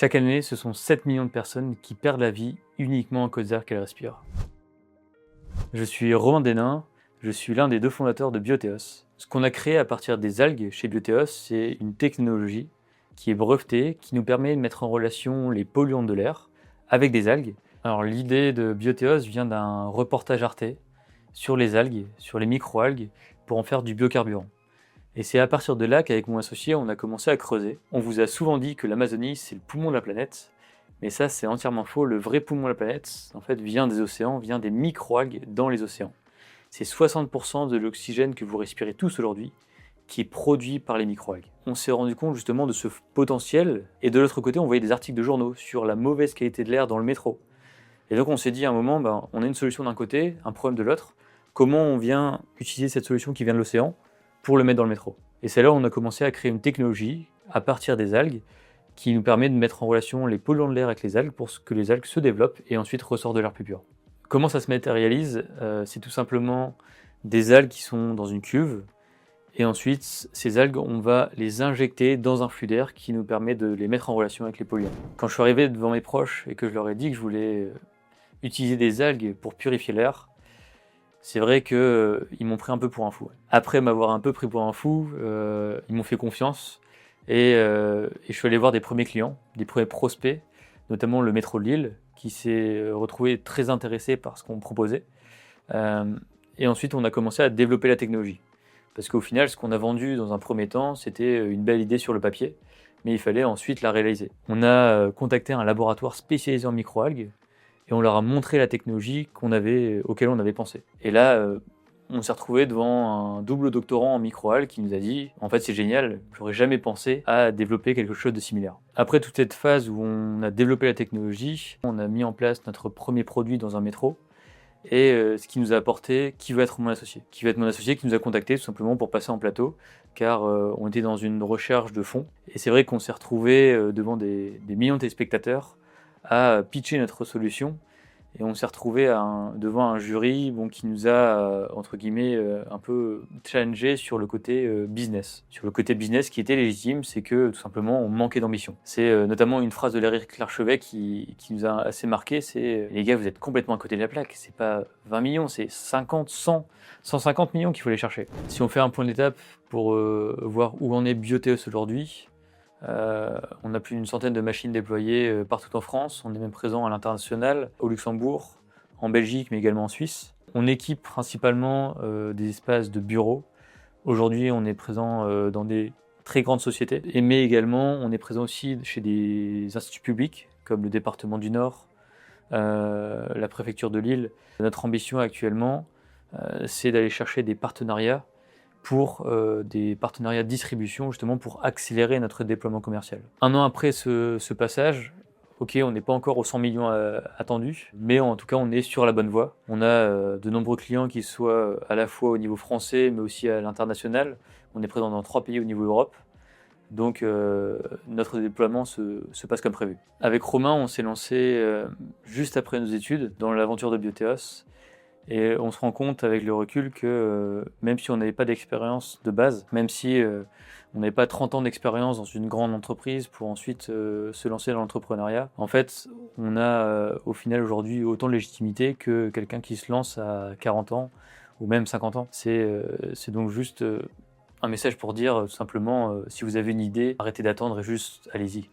Chaque année, ce sont 7 millions de personnes qui perdent la vie uniquement à cause d'air qu'elles respirent. Je suis Romain Desnains, je suis l'un des 2 fondateurs de Biotheos. Ce qu'on a créé à partir des algues chez Biotheos, c'est une technologie qui est brevetée, qui nous permet de mettre en relation les polluants de l'air avec des algues. Alors l'idée de Biotheos vient d'un reportage Arte sur les algues, sur les micro-algues, pour en faire du biocarburant. Et c'est à partir de là qu'avec mon associé, on a commencé à creuser. On vous a souvent dit que l'Amazonie, c'est le poumon de la planète, mais ça, c'est entièrement faux. Le vrai poumon de la planète, en fait, vient des océans, vient des micro-algues dans les océans. C'est 60% de l'oxygène que vous respirez tous aujourd'hui qui est produit par les micro-algues. On s'est rendu compte justement de ce potentiel, et de l'autre côté, on voyait des articles de journaux sur la mauvaise qualité de l'air dans le métro. Et donc on s'est dit à un moment, on a une solution d'un côté, un problème de l'autre. Comment on vient utiliser cette solution qui vient de l'océan pour le mettre dans le métro? Et c'est là où on a commencé à créer une technologie à partir des algues qui nous permet de mettre en relation les polluants de l'air avec les algues pour que les algues se développent et ensuite ressortent de l'air plus pur. Comment ça se matérialise? C'est tout simplement des algues qui sont dans une cuve, et ensuite ces algues, on va les injecter dans un flux d'air qui nous permet de les mettre en relation avec les polluants. Quand je suis arrivé devant mes proches et que je leur ai dit que je voulais utiliser des algues pour purifier l'air, c'est vrai qu'ils m'ont pris un peu pour un fou. Après m'avoir un peu pris pour un fou, ils m'ont fait confiance et je suis allé voir des premiers clients, des premiers prospects, notamment le métro de Lille, qui s'est retrouvé très intéressé par ce qu'on proposait. Et ensuite, on a commencé à développer la technologie. Parce qu'au final, ce qu'on a vendu dans un premier temps, c'était une belle idée sur le papier, mais il fallait ensuite la réaliser. On a contacté un laboratoire spécialisé en microalgues, et on leur a montré la technologie auquel on avait pensé. Et là, on s'est retrouvé devant un double doctorant en microalgues qui nous a dit « En fait, c'est génial, j'aurais jamais pensé à développer quelque chose de similaire ». Après toute cette phase où on a développé la technologie, on a mis en place notre premier produit dans un métro, et ce qui nous a apporté qui va être mon associé. Qui va être mon associé qui nous a contacté tout simplement pour passer en plateau, car on était dans une recherche de fonds. Et c'est vrai qu'on s'est retrouvé devant des millions de téléspectateurs à pitcher notre solution, et on s'est retrouvé devant un jury qui nous a, entre guillemets, un peu challengé sur le côté business. Sur le côté business qui était légitime, c'est que tout simplement on manquait d'ambition. C'est notamment une phrase de l'Éric Larchevet qui nous a assez marqué, c'est « Les gars, vous êtes complètement à côté de la plaque, c'est pas 20 millions, c'est 50, 100, 150 millions qu'il faut aller chercher ». Si on fait un point d'étape pour voir où en est Biotheos aujourd'hui, on a plus d'une centaine de machines déployées partout en France. On est même présent à l'international, au Luxembourg, en Belgique, mais également en Suisse. On équipe principalement des espaces de bureaux. Aujourd'hui, on est présent dans des très grandes sociétés, mais également on est présent aussi chez des instituts publics, comme le département du Nord, la préfecture de Lille. Notre ambition actuellement, c'est d'aller chercher des partenariats pour des partenariats de distribution, justement pour accélérer notre déploiement commercial. Un an après ce passage, ok, on n'est pas encore aux 100 millions attendus, mais en tout cas, on est sur la bonne voie. On a de nombreux clients qui soient à la fois au niveau français, mais aussi à l'international. On est présent dans 3 pays au niveau Europe. Donc notre déploiement se passe comme prévu. Avec Romain, on s'est lancé juste après nos études dans l'aventure de Biotheos. Et on se rend compte avec le recul que même si on n'avait pas d'expérience de base, même si on n'avait pas 30 ans d'expérience dans une grande entreprise pour ensuite se lancer dans l'entrepreneuriat, en fait, on a au final aujourd'hui autant de légitimité que quelqu'un qui se lance à 40 ans ou même 50 ans. C'est donc juste un message pour dire tout simplement, si vous avez une idée, arrêtez d'attendre et juste allez-y.